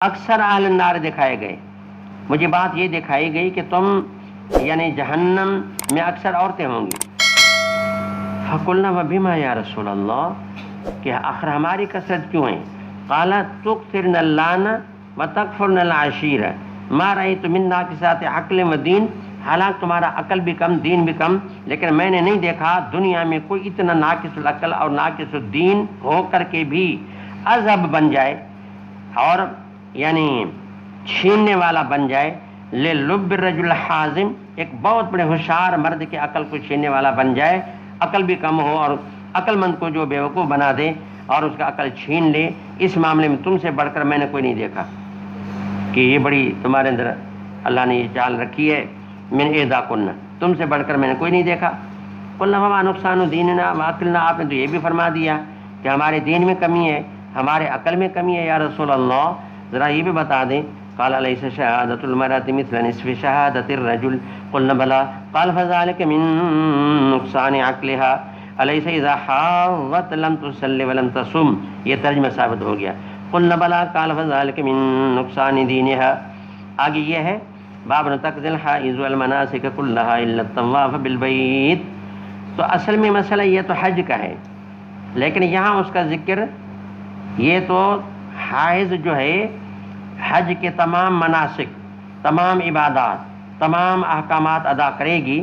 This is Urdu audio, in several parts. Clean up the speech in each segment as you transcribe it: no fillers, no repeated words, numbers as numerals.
اکثر اہل النار دکھائے گئے، مجھے بات یہ دکھائی گئی کہ تم یعنی جہنم میں اکثر عورتیں ہوں گی۔ فقلنا وبما یا رسول اللہ، کہ آخر ہماری کثرت کیوں ہے؟ قال تکثرن اللعن وتکفرن العشیر ما رأیت من ناقصات عقل و دین، حالانکہ تمہارا عقل بھی کم دین بھی کم، لیکن میں نے نہیں دیکھا دنیا میں کوئی اتنا ناقص العقل اور ناقص الدین ہو کر کے بھی اذہب بن جائے اور یعنی چھیننے والا بن جائے، للب الرجل حازم، ایک بہت بڑے ہوشیار مرد کے عقل کو چھیننے والا بن جائے، عقل بھی کم ہو اور عقل مند کو جو بیوقوف بنا دے اور اس کا عقل چھین لے، اس معاملے میں تم سے بڑھ کر میں نے کوئی نہیں دیکھا کہ یہ بڑی تمہارے اندر اللہ نے یہ چال رکھی ہے، من اہدا کننا، تم سے بڑھ کر میں نے کوئی نہیں دیکھا۔ قلنا وما نقصان دیننا وعقلنا، آپ نے تو یہ بھی فرما دیا کہ ہمارے دین میں کمی ہے، ہمارے عقل میں کمی ہے یا رسول اللہ، ذرا یہ بھی بتا دیں۔ قال الیس شہادۃ المرأة مثل نصف شہادۃ الرجل، قلنا بلا، قال فذلك من نقصان عقلها، الیس اذا حاضت لم تصلی ولم تصم، یہ ترجمہ ثابت ہو گیا۔ قلنا بلا، قال فذلك من نقصان دینها۔ آگے یہ ہے باب تقضی الحائض والمناسک كلها الا الطواف بالبیت، تو اصل میں مسئلہ یہ تو حج کا ہے، لیکن یہاں اس کا ذکر یہ تو حائض جو ہے حج کے تمام مناسک، تمام عبادات، تمام احکامات ادا کرے گی،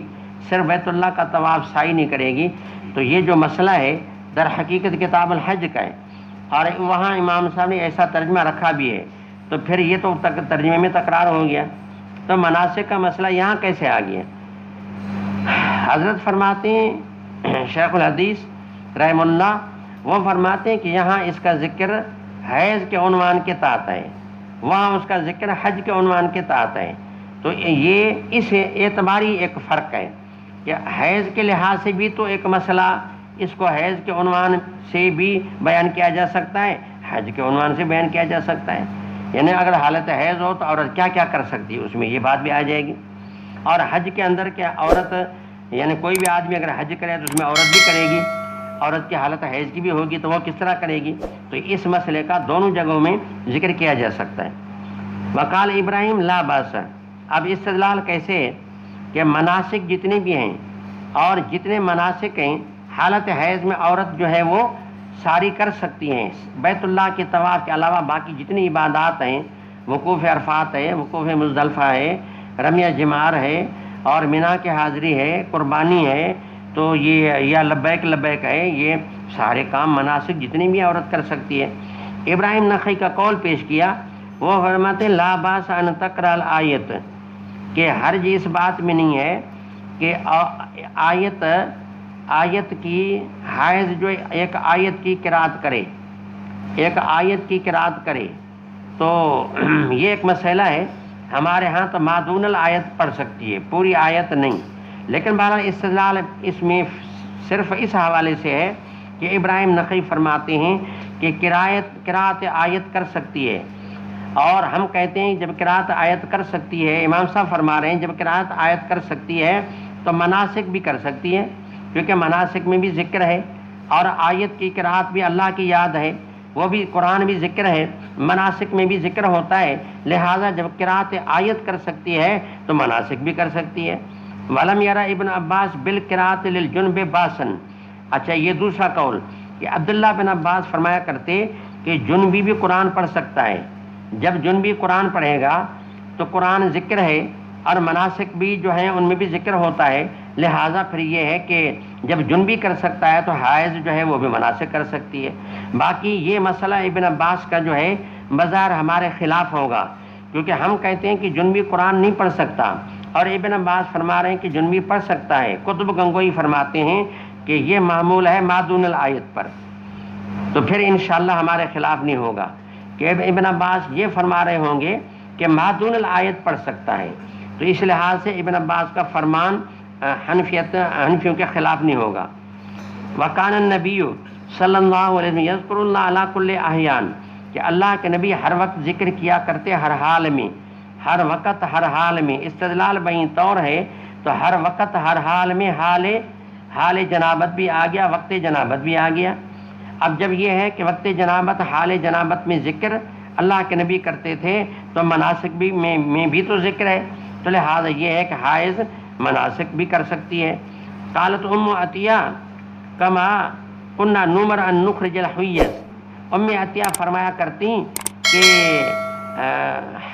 صرف بیت اللہ کا طواف سعی نہیں کرے گی، تو یہ جو مسئلہ ہے در حقیقت کتاب الحج کا ہے، اور وہاں امام صاحب نے ایسا ترجمہ رکھا بھی ہے، تو پھر یہ تو ترجمے میں تکرار ہو گیا، تو مناسک کا مسئلہ یہاں کیسے آ گیا؟ حضرت فرماتے ہیں شیخ الحدیث رحمہ اللہ، وہ فرماتے ہیں کہ یہاں اس کا ذکر حیض کے عنوان کے تحت ہے، وہاں اس کا ذکر حج کے عنوان کے تحت ہے، تو یہ اس اعتباری ایک فرق ہے کہ حیض کے لحاظ سے بھی تو ایک مسئلہ اس کو حیض کے عنوان سے بھی بیان کیا جا سکتا ہے، حج کے عنوان سے بیان کیا جا سکتا ہے، یعنی اگر حالت حیض ہو تو عورت کیا کیا کر سکتی ہے، اس میں یہ بات بھی آ جائے گی، اور حج کے اندر کیا عورت یعنی کوئی بھی آدمی اگر حج کرے تو اس میں عورت بھی کرے گی، عورت کی حالت حیض کی بھی ہوگی تو وہ کس طرح کرے گی، تو اس مسئلے کا دونوں جگہوں میں ذکر کیا جا سکتا ہے۔ وقال ابراہیم لا باس، اب استدلال کیسے ہے کہ مناسک جتنے بھی ہیں اور جتنے مناسک ہیں حالت حیض میں عورت جو ہے وہ ساری کر سکتی ہیں، بیت اللہ کے طواف کے علاوہ باقی جتنی عبادات ہیں، وقوف عرفات ہے، وقوف مزدلفہ ہے، رمیہ جمار ہے اور مینا کی حاضری ہے، قربانی ہے، تو یہ یا لبیک لبیک ہے، یہ سارے کام مناسک جتنی بھی عورت کر سکتی ہے۔ ابراہیم نخعی کا قول پیش کیا، وہ فرماتے لا باس ان تقرأ الآیت، کہ حرج اس بات میں نہیں ہے کہ آیت کی حائض جو ایک آیت کی قرات کرے، ایک آیت کی قرات کرے، تو یہ ایک مسئلہ ہے، ہمارے ہاں تو مادون الآیت پڑھ سکتی ہے، پوری آیت نہیں، لیکن بہرحال استدلال اس میں صرف اس حوالے سے ہے کہ ابراہیم نخعی فرماتے ہیں کہ قرات آیت کر سکتی ہے، اور ہم کہتے ہیں جب قرات آیت کر سکتی ہے، امام صاحب فرما رہے ہیں جب قرات آیت کر سکتی ہے تو مناسک بھی کر سکتی ہے، کیونکہ مناسک میں بھی ذکر ہے اور آیت کی قرات بھی اللہ کی یاد ہے، وہ بھی قرآن بھی ذکر ہے، مناسک میں بھی ذکر ہوتا ہے، لہذا جب قرات آیت کر سکتی ہے تو مناسک بھی کر سکتی ہے۔ ولم یرا ابن عباس بالقرات للجنب باسن، اچھا یہ دوسرا قول کہ عبداللہ بن عباس فرمایا کرتے کہ جنبی بھی قرآن پڑھ سکتا ہے، جب جنبی قرآن پڑھے گا تو قرآن ذکر ہے اور مناسک بھی جو ہیں ان میں بھی ذکر ہوتا ہے، لہٰذا پھر یہ ہے کہ جب جنبی کر سکتا ہے تو حائض جو ہے وہ بھی مناسک کر سکتی ہے۔ باقی یہ مسئلہ ابن عباس کا جو ہے بظاہر ہمارے خلاف ہوگا، کیونکہ ہم کہتے ہیں کہ جنبی قرآن نہیں پڑھ سکتا اور ابن عباس فرما رہے ہیں کہ جنبی پڑھ سکتا ہے، قطب گنگوئی فرماتے ہیں کہ یہ معمول ہے مادون الآیت پر، تو پھر انشاءاللہ ہمارے خلاف نہیں ہوگا کہ ابن عباس یہ فرما رہے ہوں گے کہ مادون الآیت پڑھ سکتا ہے، تو اس لحاظ سے ابن عباس کا فرمان حنفیوں کے خلاف نہیں ہوگا۔ وکان النبی صلی اللہ علیہ وسلم یذکر اللہ علی کل احیان، کہ اللہ کے نبی ہر وقت ذکر کیا کرتے ہر حال میں، ہر وقت ہر حال میں، استدلال بہیں طور ہے تو ہر وقت ہر حال میں حال جنابت بھی آ گیا، وقت جنابت بھی آ گیا۔ اب جب یہ ہے کہ وقت جنابت حال جنابت میں ذکر اللہ کے نبی کرتے تھے تو مناسک بھی میں بھی تو ذکر ہے، تو لہٰذا یہ ہے کہ حائض مناسک بھی کر سکتی ہے۔ قالت ام عطیہ کما کننا نمر ان نخرج الحیض، ام عطیہ فرمایا کرتی کہ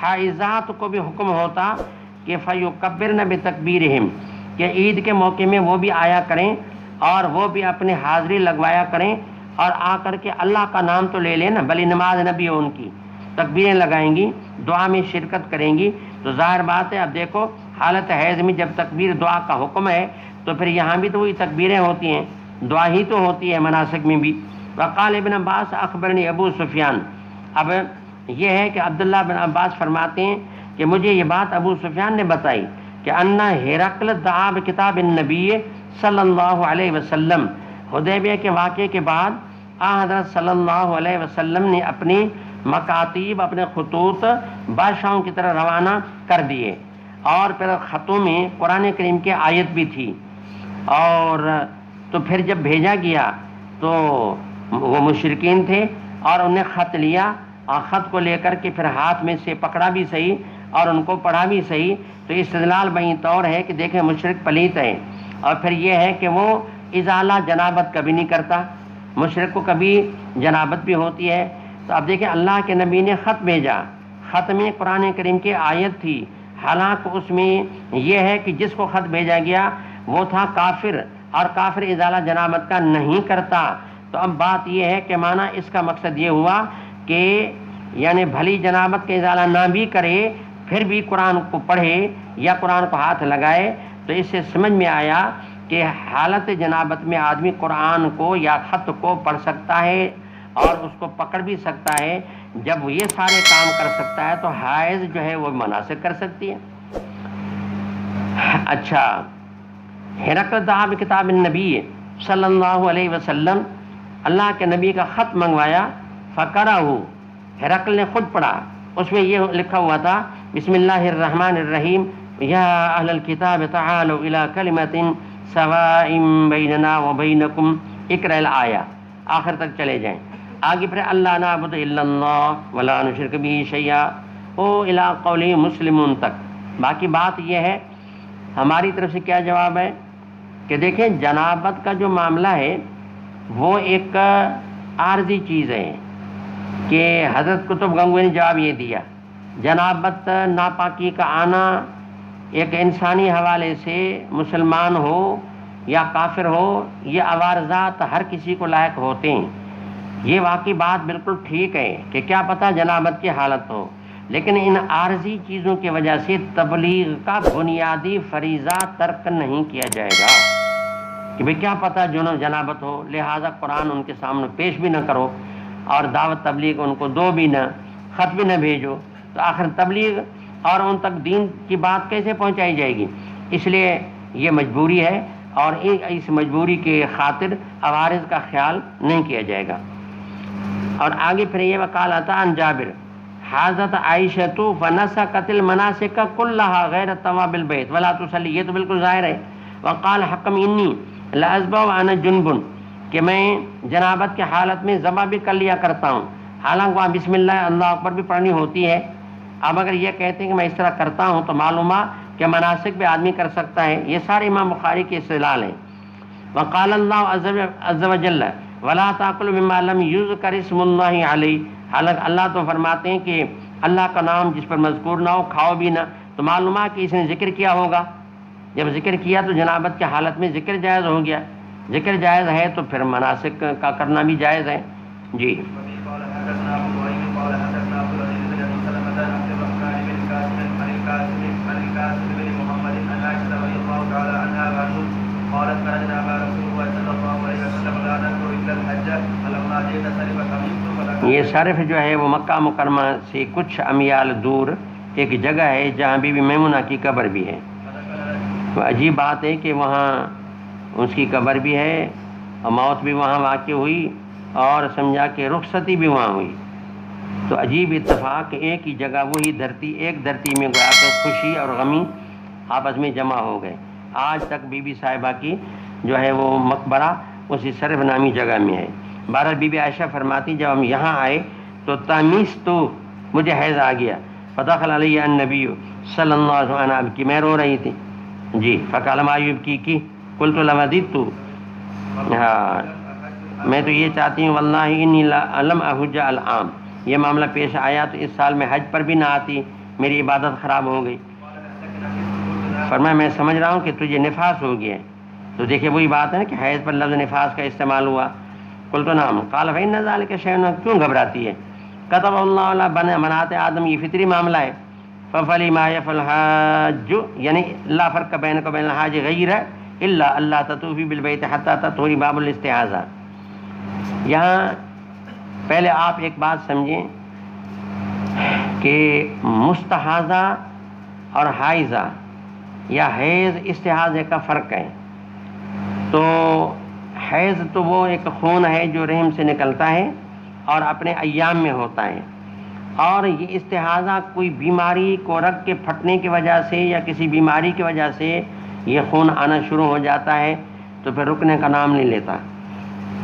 حائضات کو بھی حکم ہوتا کہ فیکبرن بتکبیرہم، کہ عید کے موقع میں وہ بھی آیا کریں اور وہ بھی اپنی حاضری لگوایا کریں اور آ کر کے اللہ کا نام تو لے لیں نا، بلی نماز نبی ہو ان کی، تکبیریں لگائیں گی، دعا میں شرکت کریں گی۔ تو ظاہر بات ہے، اب دیکھو حالت حیض میں جب تکبیر دعا کا حکم ہے تو پھر یہاں بھی تو وہی تکبیریں ہوتی ہیں، دعا ہی تو ہوتی ہے مناسک میں بھی۔ وقال ابن عباس اخبرنی ابو سفیان، اب یہ ہے کہ عبداللہ بن عباس فرماتے ہیں کہ مجھے یہ بات ابو سفیان نے بتائی کہ انا ہرقل دعا بکتاب النبی صلی اللہ علیہ وسلم، حدیبیہ کے واقعے کے بعد حضرت صلی اللہ علیہ وسلم نے اپنی مکاتیب، اپنے خطوط بادشاہوں کی طرح روانہ کر دیے، اور پھر خطوں میں قرآن کریم کی آیت بھی تھی، اور تو پھر جب بھیجا گیا تو وہ مشرکین تھے اور انہیں خط لیا، اور خط کو لے کر کے پھر ہاتھ میں سے پکڑا بھی صحیح اور ان کو پڑھا بھی صحیح، تو استدلال بہی طور ہے کہ دیکھیں مشرک پلیت ہے، اور پھر یہ ہے کہ وہ ازالہ جنابت کبھی نہیں کرتا، مشرک کو کبھی جنابت بھی ہوتی ہے۔ تو اب دیکھیں اللہ کے نبی نے خط بھیجا، خط میں قرآن کریم کی آیت تھی، حالانکہ اس میں یہ ہے کہ جس کو خط بھیجا گیا وہ تھا کافر، اور کافر ازالہ جنابت کا نہیں کرتا۔ تو اب بات یہ ہے کہ مانا اس کا مقصد یہ ہوا کہ یعنی بھلی جنابت کا ازالہ نہ بھی کرے پھر بھی قرآن کو پڑھے یا قرآن کو ہاتھ لگائے، تو اس سے سمجھ میں آیا کہ حالت جنابت میں آدمی قرآن کو یا خط کو پڑھ سکتا ہے اور اس کو پکڑ بھی سکتا ہے۔ جب یہ سارے کام کر سکتا ہے تو حائض جو ہے وہ مناسک کر سکتی ہے۔ اچھا، ہرقل دعا بکتاب النبی صلی اللہ علیہ وسلم، اللہ کے نبی کا خط منگوایا، فقرہ، ہرقل نے خود پڑھا، اس میں یہ لکھا ہوا تھا بسم اللہ الرحمن الرحیم یا اہل الکتاب تعالوا الی کلمۃ سواء بیننا وبینکم، اقرأ الآیہ، آخر تک چلے جائیں۔ آگے پھر اللہ نعبد الا اللہ ولا نشرک بہ شیئا او الی قول مسلمون تک۔ باقی بات یہ ہے ہماری طرف سے کیا جواب ہے کہ دیکھیں جنابت کا جو معاملہ ہے وہ ایک عارضی چیز ہے، کہ حضرت قطب گنگوئی نے جواب یہ دیا، جنابت ناپاکی کا آنا ایک انسانی حوالے سے مسلمان ہو یا کافر ہو، یہ عوارضات ہر کسی کو لائق ہوتے ہیں۔ یہ واقعی بات بالکل ٹھیک ہے کہ کیا پتہ جنابت کی حالت ہو، لیکن ان عارضی چیزوں کی وجہ سے تبلیغ کا بنیادی فریضہ ترک نہیں کیا جائے گا کہ بھئی کیا پتہ جنابت ہو، لہٰذا قرآن ان کے سامنے پیش بھی نہ کرو اور دعوت تبلیغ ان کو دو بھی نہ، خط بھی نہ بھیجو، تو آخر تبلیغ اور ان تک دین کی بات کیسے پہنچائی جائے گی؟ اس لیے یہ مجبوری ہے، اور اس مجبوری کے خاطر عوارض کا خیال نہیں کیا جائے گا۔ اور آگے پھر یہ وقال عن جابر حاضت عائشۃ فنسکت المناسک کلھا غیر طواف البیت ولا تصلی، یہ تو بالکل ظاہر ہے۔ وقال حکم انی لاذبح وانا جنب، کہ میں جنابت کی حالت میں ذبح بھی کر لیا کرتا ہوں، حالانکہ وہاں بسم اللہ اللہ اکبر بھی پڑھنی ہوتی ہے۔ اب اگر یہ کہتے ہیں کہ میں اس طرح کرتا ہوں تو معلومہ کہ مناسک بھی آدمی کر سکتا ہے، یہ سارے امام بخاری کے استدلال ہیں۔ وقال اللہ عز وجل ولا تاکلوا مما لم یذکر اسم اللہ علیہ، حالانکہ اللہ تو فرماتے ہیں کہ اللہ کا نام جس پر مذکور نہ ہو کھاؤ بھی نہ، تو معلومہ کہ اس نے ذکر کیا ہوگا، جب ذکر کیا تو جنابت کی حالت میں ذکر جائز ہو گیا، ذکر جائز ہے تو پھر مناسک کا کرنا بھی جائز ہے۔ جی یہ صرف جو ہے وہ مکہ مکرمہ سے کچھ امیال دور ایک جگہ ہے جہاں بی بی میمونہ کی قبر بھی ہے۔ تو عجیب بات ہے کہ وہاں اس کی قبر بھی ہے اور موت بھی وہاں واقع ہوئی اور سمجھا کہ رخصتی بھی وہاں ہوئی۔ تو عجیب اتفاق کہ ایک ہی جگہ وہی دھرتی، ایک دھرتی میں گیا کر خوشی اور غمی آپس میں جمع ہو گئے۔ آج تک بی بی صاحبہ کی جو ہے وہ مقبرہ اسی صرف نامی جگہ میں ہے۔ بہرحال بی بی عائشہ فرماتی جب ہم یہاں آئے تو تمیز تو مجھے حیض آ گیا. فدخل علی النبی صلی اللہ علیہ وسلم، اب کی میں رو رہی تھی جی. فقال ما یبکی کی قلت لوددت، ہاں میں تو یہ چاہتی ہوں واللہ انی لم احج العام، یہ معاملہ پیش آیا تو اس سال میں حج پر بھی نہ آتی، میری عبادت خراب ہو گئی. فرمایا میں سمجھ رہا ہوں کہ تجھے نفاس ہو گیا ہے. تو دیکھیں وہی بات ہے نا کہ حیض پر لفظ نفاس کا استعمال ہوا. قلت نعم. قال فإن ذلك شيء، کیوں گھبراتی ہے؟ كتب اللہ علی بنات آدم، یہ فطری معاملہ ہے. ففلی ما يفعل الحاج، یعنی لا فرق بینک وبین الحاج غیر الا اللہ تطوفی بالبیت حتی تطہری، باب الاستعاذہ. یہاں پہلے آپ ایک بات سمجھیں کہ مستحاضہ اور حائضہ یا حیض استحاضے کا فرق ہے. تو حیض تو وہ ایک خون ہے جو رحم سے نکلتا ہے اور اپنے ایام میں ہوتا ہے، اور یہ استحاضہ کوئی بیماری کو رگ کے پھٹنے کی وجہ سے یا کسی بیماری کی وجہ سے یہ خون آنا شروع ہو جاتا ہے تو پھر رکنے کا نام نہیں لیتا.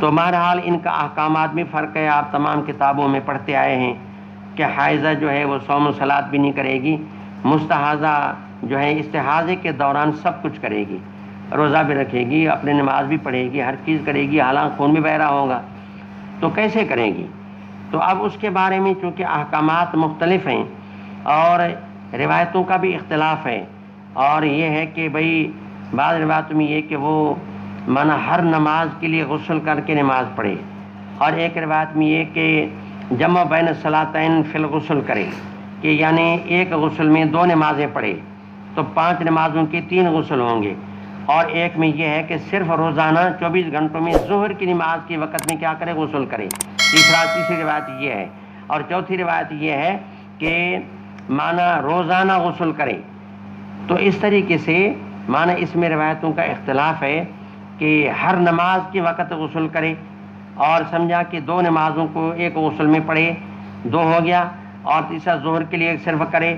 تو بہرحال ان کا احکامات میں فرق ہے. آپ تمام کتابوں میں پڑھتے آئے ہیں کہ حائضہ جو ہے وہ صوم و صلات بھی نہیں کرے گی، مستحاضہ جو ہے استحاضے کے دوران سب کچھ کرے گی، روزہ بھی رکھے گی، اپنے نماز بھی پڑھے گی، ہر چیز کرے گی، حالانکہ خون بھی بہہ رہا ہوگا. تو کیسے کرے گی؟ تو اب اس کے بارے میں چونکہ احکامات مختلف ہیں اور روایتوں کا بھی اختلاف ہے، اور یہ ہے کہ بھئی بعض روایتوں میں یہ کہ وہ مانا ہر نماز کے لیے غسل کر کے نماز پڑھے، اور ایک روایت میں یہ کہ جمع بین الصلاتین فی الغسل کرے، کہ یعنی ایک غسل میں 2 نمازیں پڑھے تو 5 نمازوں کے 3 غسل ہوں گے. اور ایک میں یہ ہے کہ صرف روزانہ 24 گھنٹوں میں ظہر کی نماز کے وقت میں کیا کرے؟ غسل کرے. تیسری روایت یہ ہے. اور چوتھی روایت یہ ہے کہ مانا روزانہ غسل کرے. تو اس طریقے سے مانا اس میں روایتوں کا اختلاف ہے کہ ہر نماز کے وقت غسل کرے، اور سمجھا کہ 2 نمازوں کو ایک غسل میں پڑھے، 2 ہو گیا، اور تیسرا ظہر کے لیے صرف کرے،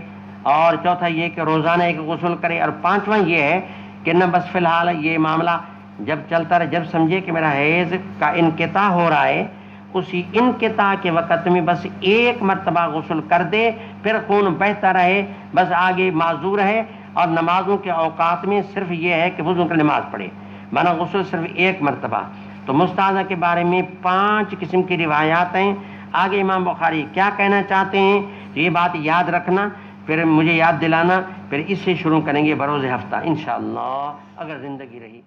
اور چوتھا یہ کہ روزانہ ایک غسل کرے، اور پانچواں یہ ہے کہ نہ بس فی الحال یہ معاملہ جب چلتا رہے، جب سمجھے کہ میرا حیض کا انقطاع ہو رہا ہے، اسی انقطاع کے وقت میں بس ایک مرتبہ غسل کر دے، پھر خون بہتا رہے، بس آگے معذور ہے. اور نمازوں کے اوقات میں صرف یہ ہے کہ وضو کر نماز پڑھے، مانا غسل صرف ایک مرتبہ. تو مستحاضہ کے بارے میں 5 قسم کی روایات ہیں. آگے امام بخاری کیا کہنا چاہتے ہیں تو یہ بات یاد رکھنا، پھر مجھے یاد دلانا، پھر اس سے شروع کریں گے بروز ہفتہ انشاءاللہ اگر زندگی رہی.